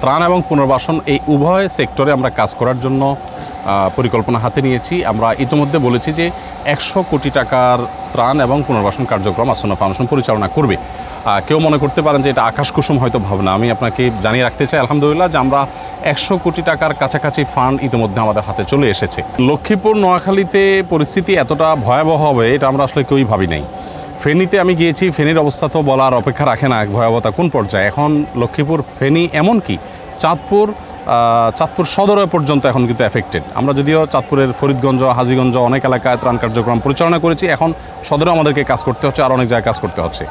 ত্রাণ এবং পুনর্বাসন এই উভয় সেক্টরে আমরা কাজ করার জন্য পরিকল্পনা হাতে নিয়েছি। আমরা ইতিমধ্যে বলেছি যে 100 কোটি টাকার ত্রাণ এবং পুনর্বাসন কার্যক্রম আসন্ন ফাউন্ডেশন পরিচালনা করবে। কেউ মনে করতে পারেন যে এটা আকাশ কুসুম হয়তো ভাবনা। আমি আপনাকে জানিয়ে রাখতে চাই আলহামদুলিল্লাহ যে আমরা 100 কোটি টাকার কাছাকাছি ফান্ড ইতিমধ্যে আমাদের হাতে চলে এসেছে। লক্ষ্মীপুর নোয়াখালীতে পরিস্থিতি এতটা ভয়াবহ হবে এটা আমরা আসলে কেউই ভাবি নাই। ফেনীতে আমি গিয়েছি, ফেনীর অবস্থা তো বলার অপেক্ষা রাখে না, ভয়াবহতা কোন পর্যায়ে। এখন লক্ষ্মীপুর, ফেনী, এমনকি চাঁদপুর সদরে পর্যন্ত এখন কিন্তু এফেক্টেড। আমরা যদিও চাঁদপুরের ফরিদগঞ্জ, হাজীগঞ্জ অনেক এলাকায় ত্রাণ কার্যক্রম পরিচালনা করেছি, এখন সদরে আমাদেরকে কাজ করতে হচ্ছে, আর অনেক জায়গায় কাজ করতে হচ্ছে।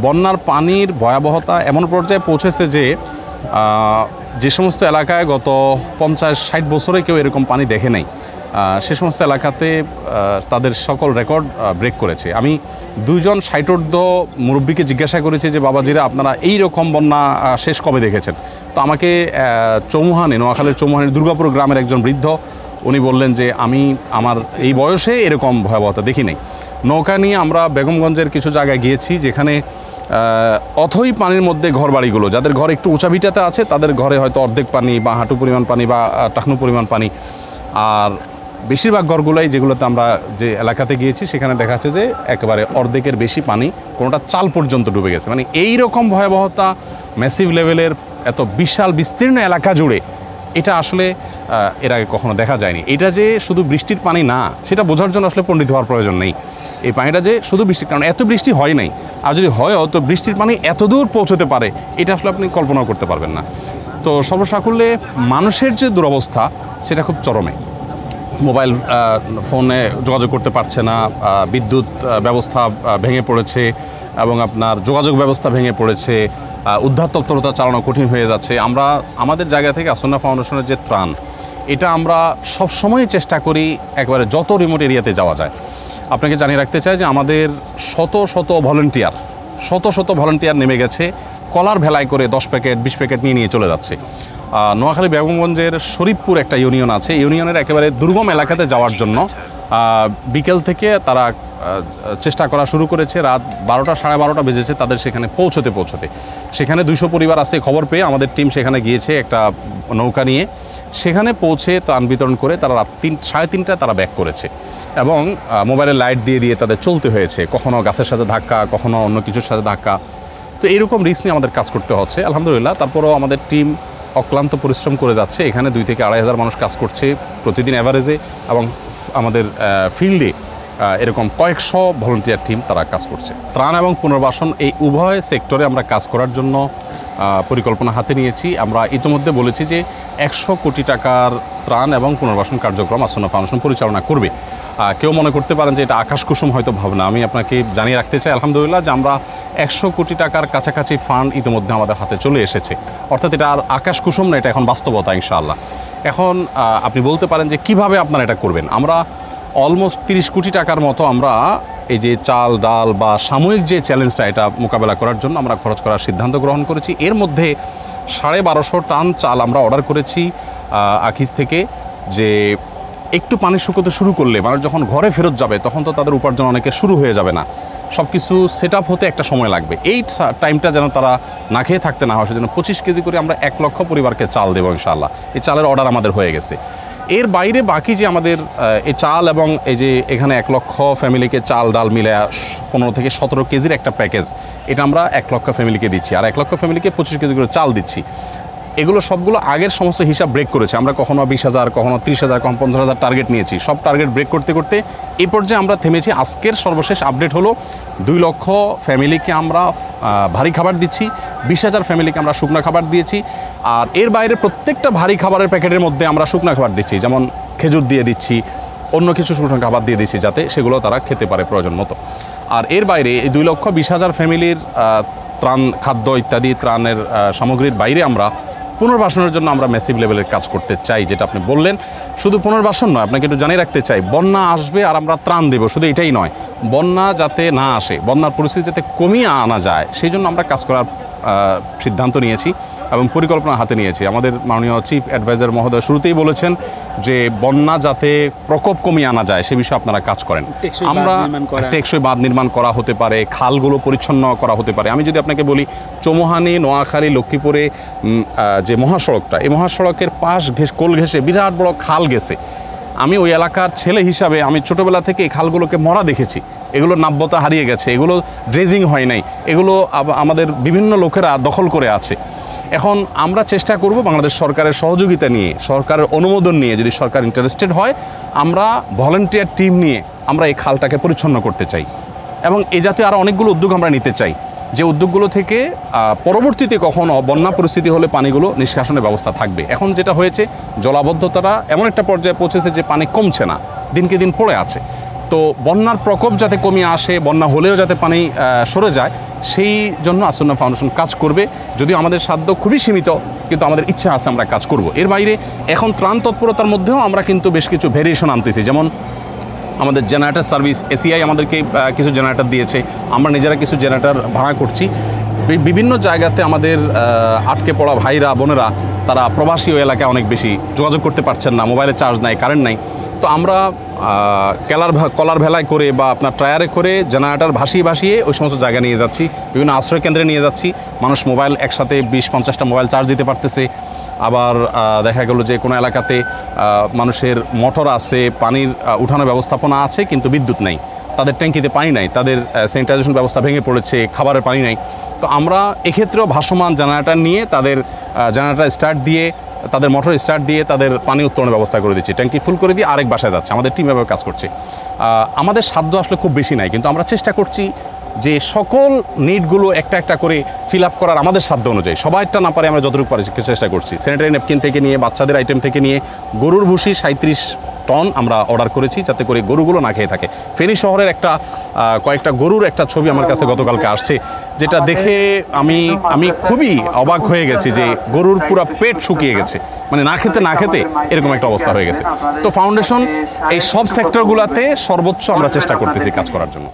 বন্যার পানির ভয়াবহতা এমন পর্যায়ে পৌঁছেছে যে সমস্ত এলাকায় গত 50-60 বছরে কেউ এরকম পানি দেখে নাই, সে সমস্ত এলাকাতে তাদের সকল রেকর্ড ব্রেক করেছে। আমি 2জন 60 মুরব্বীকে জিজ্ঞাসা করেছি যে বাবাজিরা আপনারা এই রকম বন্যা শেষ কবে দেখেছেন? তো আমাকে নোয়াখালীর চৌমুহানির দুর্গাপুর গ্রামের একজন বৃদ্ধ উনি বললেন যে আমি আমার এই বয়সে এরকম ভয়াবহতা দেখি নাই। নৌকা নিয়ে আমরা বেগমগঞ্জের কিছু জায়গায় গিয়েছি যেখানে অথই পানির মধ্যে ঘর বাড়িগুলো, যাদের ঘর একটু উঁচা ভিটাতে আছে তাদের ঘরে হয়তো অর্ধেক পানি বা হাঁটু পরিমাণ পানি বা টাকনু পরিমাণ পানি, আর বেশিরভাগ ঘরগুলোই যেগুলোতে আমরা যে এলাকাতে গিয়েছি সেখানে দেখা যাচ্ছে যে একেবারে অর্ধেকের বেশি পানি, কোনোটা চাল পর্যন্ত ডুবে গেছে। মানে এই রকম ভয়াবহতা ম্যাসিভ লেভেলের এত বিশাল বিস্তীর্ণ এলাকা জুড়ে এটা আসলে এর আগে কখনো দেখা যায়নি। এটা যে শুধু বৃষ্টির পানি না সেটা বোঝার জন্য আসলে পণ্ডিত হওয়ার প্রয়োজন নেই। এই পানিটা যে শুধু বৃষ্টির, কারণ এত বৃষ্টি হয় নাই, আর যদি হয়ও তো বৃষ্টির পানি এত দূর পৌঁছতে পারে এটা আসলে আপনি কল্পনাও করতে পারবেন না। তো সর্বসাকুল্যে মানুষের যে দুরবস্থা সেটা খুব চরমে। মোবাইল ফোনে যোগাযোগ করতে পারছে না, বিদ্যুৎ ব্যবস্থা ভেঙে পড়েছে এবং আপনার যোগাযোগ ব্যবস্থা ভেঙে পড়েছে, উদ্ধার তৎপরতা চালানো কঠিন হয়ে যাচ্ছে। আমরা আমাদের জায়গা থেকে আসন্না ফাউন্ডেশনের যে ত্রাণ, এটা আমরা সবসময় চেষ্টা করি একেবারে যত রিমোট এরিয়াতে যাওয়া যায়। আপনাকে জানিয়ে রাখতে চাই যে আমাদের শত শত ভলান্টিয়ার নেমে গেছে, কলার ভেলায় করে 10 প্যাকেট 20 প্যাকেট নিয়ে চলে যাচ্ছে। নোয়াখালী বেগমগঞ্জের শরীফপুর একটা ইউনিয়ন আছে, ইউনিয়নের একেবারে দুর্গম এলাকাতে যাওয়ার জন্য বিকেল থেকে তারা চেষ্টা করা শুরু করেছে। রাত 12টা 12:30 বেজেছে তাদের সেখানে পৌঁছতে। সেখানে 200 পরিবার আছে খবর পেয়ে আমাদের টিম সেখানে গিয়েছে একটা নৌকা নিয়ে। সেখানে পৌঁছে ত্রাণ বিতরণ করে তারা রাত 3-3:30টায় তারা ব্যাক করেছে এবং মোবাইলের লাইট দিয়ে তাদের চলতে হয়েছে, কখনো গাছের সাথে ধাক্কা, কখনো অন্য কিছুর সাথে ধাক্কা। তো এইরকম রিস্ক নিয়ে আমাদের কাজ করতে হচ্ছে আলহামদুলিল্লাহ। তারপরেও আমাদের টিম অক্লান্ত পরিশ্রম করে যাচ্ছে। এখানে 2 থেকে 2,500 মানুষ কাজ করছে প্রতিদিন অ্যাভারেজে, এবং আমাদের ফিল্ডে এরকম কয়েকশো ভলান্টিয়ার টিম তারা কাজ করছে। ত্রাণ এবং পুনর্বাসন এই উভয় সেক্টরে আমরা কাজ করার জন্য পরিকল্পনা হাতে নিয়েছি। আমরা ইতিমধ্যে বলেছি যে 100 কোটি টাকার ত্রাণ এবং পুনর্বাসন কার্যক্রম আসন্ন ফাউন্ডেশন পরিচালনা করবে। কেউ মনে করতে পারেন যে এটা আকাশ কুসুম হয়তো ভাবনা। আমি আপনাকে জানিয়ে রাখতে চাই আলহামদুলিল্লাহ যে আমরা 100 কোটি টাকার কাছাকাছি ফান্ড ইতিমধ্যে আমাদের হাতে চলে এসেছে। অর্থাৎ এটা আর আকাশ কুসুম না, এটা এখন বাস্তবতা ইনশাআল্লাহ। এখন আপনি বলতে পারেন যে কিভাবে আপনারা এটা করবেন। আমরা অলমোস্ট 30 কোটি টাকার মতো আমরা এই যে চাল ডাল বা সাময়িক যে চ্যালেঞ্জটা এটা মোকাবেলা করার জন্য আমরা খরচ করার সিদ্ধান্ত গ্রহণ করেছি। এর মধ্যে 1250 টন চাল আমরা অর্ডার করেছি আকিজ থেকে, যে একটু পানি শুকোতে শুরু করলে মানুষ যখন ঘরে ফেরত যাবে তখন তো তাদের উপার্জন অনেকে শুরু হয়ে যাবে না, সব কিছু সেট আপ হতে একটা সময় লাগবে। এই টাইমটা যেন তারা না খেয়ে থাকতে না হয় সেজন্য 25 কেজি করে আমরা 1 লক্ষ পরিবারকে চাল দেবো ইনশাআল্লাহ। এই চালের অর্ডার আমাদের হয়ে গেছে। এর বাইরে বাকি যে আমাদের এই চাল এবং এই যে এখানে 1 লক্ষ ফ্যামিলিকে চাল ডাল মিলে 15 থেকে 17 কেজির একটা প্যাকেজ, এটা আমরা 1 লক্ষ ফ্যামিলিকে দিচ্ছি, আর 1 লক্ষ ফ্যামিলিকে 25 কেজি করে চাল দিচ্ছি। এগুলো সবগুলো আগের সমস্ত হিসাব ব্রেক করেছে। আমরা কখনো 20,000, কখনো 30,000, কখনো 50,000 টার্গেট নিয়েছি। সব টার্গেট ব্রেক করতে করতে এই পর্যায়ে আমরা থেমেছি। আজকের সর্বশেষ আপডেট হলো 2 লক্ষ ফ্যামিলিকে আমরা ভারী খাবার দিচ্ছি, 20,000 ফ্যামিলিকে আমরা শুকনো খাবার দিয়েছি। আর এর বাইরে প্রত্যেকটা ভারী খাবারের প্যাকেটের মধ্যে আমরা শুকনো খাবার দিচ্ছি, যেমন খেজুর দিয়ে দিচ্ছি, অন্য কিছু শুকনো খাবার দিয়ে দিচ্ছি যাতে সেগুলো তারা খেতে পারে প্রয়োজন মতো। আর এর বাইরে এই 2,20,000 ফ্যামিলির ত্রাণ, খাদ্য ইত্যাদি ত্রাণের সামগ্রীর বাইরে আমরা পুনর্বাসনের জন্য আমরা ম্যাসিভ লেভেলের কাজ করতে চাই। যেটা আপনি বললেন, শুধু পুনর্বাসন নয়, আপনাকে একটু জানিয়ে রাখতে চাই, বন্যা আসবে আর আমরা ত্রাণ দেব, শুধু এটাই নয়, বন্যা যাতে না আসে, বন্যার পরিস্থিতি যাতে কমিয়ে আনা যায় সেই জন্য আমরা কাজ করার সিদ্ধান্ত নিয়েছি। এবং পরিকল্পনা হাতে নিয়েছি। আমাদের মাননীয় চিফ অ্যাডভাইজার মহোদয় শুরুতেই বলেছেন যে বন্যা যাতে প্রকোপ কমিয়ে আনা যায় সে বিষয়ে আপনারা কাজ করেন। আমরা টেকসই বাঁধ নির্মাণ করা হতে পারে, খালগুলো পরিচ্ছন্ন করা হতে পারে। আমি যদি আপনাকে বলি, চৌমুহানি, নোয়াখালী, লক্ষ্মীপুরে যে মহাসড়কটা, এই মহাসড়কের পাশ কোল ঘেঁষে বিরাট বড় খাল গেছে। আমি ওই এলাকার ছেলে হিসাবে আমি ছোটোবেলা থেকে এই খালগুলোকে মরা দেখেছি। এগুলোর নাব্যতা হারিয়ে গেছে, এগুলো ড্রেজিং হয় নাই, এগুলো আমাদের বিভিন্ন লোকেরা দখল করে আছে। এখন আমরা চেষ্টা করব বাংলাদেশ সরকারের সহযোগিতা নিয়ে, সরকারের অনুমোদন নিয়ে, যদি সরকার ইন্টারেস্টেড হয়, আমরা ভলান্টিয়ার টিম নিয়ে আমরা এই খালটাকে পরিচ্ছন্ন করতে চাই। এবং এ জাতীয় আরও অনেকগুলো উদ্যোগ আমরা নিতে চাই, যে উদ্যোগগুলো থেকে পরবর্তীতে কখনও বন্যা পরিস্থিতি হলে পানিগুলো নিষ্কাশনের ব্যবস্থা থাকবে। এখন যেটা হয়েছে, জলাবদ্ধতাটা এমন একটা পর্যায়ে পৌঁছেছে যে পানি কমছে না, দিনকে দিন পড়ে আছে। তো বন্যার প্রকোপ যাতে কমিয়ে আসে, বন্যা হলেও যাতে পানি সরে যায়, সেই জন্য আসন্না ফাউন্ডেশন কাজ করবে। যদিও আমাদের সাধ্য খুবই সীমিত, কিন্তু আমাদের ইচ্ছা আছে আমরা কাজ করব। এর বাইরে এখন ত্রাণ তৎপরতার মধ্যেও আমরা কিন্তু বেশ কিছু ভেরিয়েশন আনতেছি। যেমন আমাদের জেনারেটর সার্ভিস, এসিআই আমাদেরকে কিছু জেনারেটর দিয়েছে, আমরা নিজেরা কিছু জেনারেটর ভাড়া করছি। বিভিন্ন জায়গাতে আমাদের আটকে পড়া ভাইরা বোনেরা, তারা প্রবাসী ওই এলাকায় অনেক বেশি যোগাযোগ করতে পারছেন না, মোবাইলে চার্জ নাই, কারেন্ট নাই। তো আমরা কলার ভেলায় করে বা আপনার ট্রায়ারে করে জেনারেটর ভাসিয়ে ভাসিয়ে ওই সমস্ত জায়গায় নিয়ে যাচ্ছি, বিভিন্ন আশ্রয় কেন্দ্রে নিয়ে যাচ্ছি। মানুষ মোবাইল একসাথে 20-50টা মোবাইল চার্জ দিতে পারতেছে। আবার দেখা গেল যে কোনো এলাকাতে মানুষের মোটর আছে, পানির উঠানোর ব্যবস্থাপনা আছে, কিন্তু বিদ্যুৎ নেই, তাদের ট্যাঙ্কিতে পানি নাই, তাদের স্যানিটাইজেশন ব্যবস্থা ভেঙে পড়েছে, খাবারের পানি নাই। তো আমরা এক্ষেত্রেও ভাসমান জেনারেটর নিয়ে তাদের জেনারেটর স্টার্ট দিয়ে, তাদের মোটর স্টার্ট দিয়ে তাদের পানি উত্তোলনের ব্যবস্থা করে দিচ্ছি, ট্যাঙ্কি ফুল করে দিয়ে আরেক বাসায় যাচ্ছে। আমাদের টিম এভাবে কাজ করছে। আমাদের সাধ্য আসলে খুব বেশি নাই, কিন্তু আমরা চেষ্টা করছি যে সকল নিডগুলো একটা একটা করে ফিল আপ করার আমাদের সাধ্য অনুযায়ী। সবাইটা না পারে আমরা যতটুকু পারি চেষ্টা করছি। স্যানিটারি ন্যাপকিন থেকে নিয়ে, বাচ্চাদের আইটেম থেকে নিয়ে, গরুর ভুসি 37 টন আমরা অর্ডার করেছি, যাতে করে গরুগুলো না খেয়ে থাকে। ফেনী শহরের কয়েকটা গরুর একটা ছবি আমার কাছে গতকালকে আসছে, যেটা দেখে আমি খুবই অবাক হয়ে গেছি যে গরুর পুরো পেট শুকিয়ে গেছে, মানে না খেতে এরকম একটা অবস্থা হয়ে গেছে। তো ফাউন্ডেশন এই সব সেক্টরগুলোতে সর্বোচ্চ আমরা চেষ্টা করতেছি কাজ করার জন্য।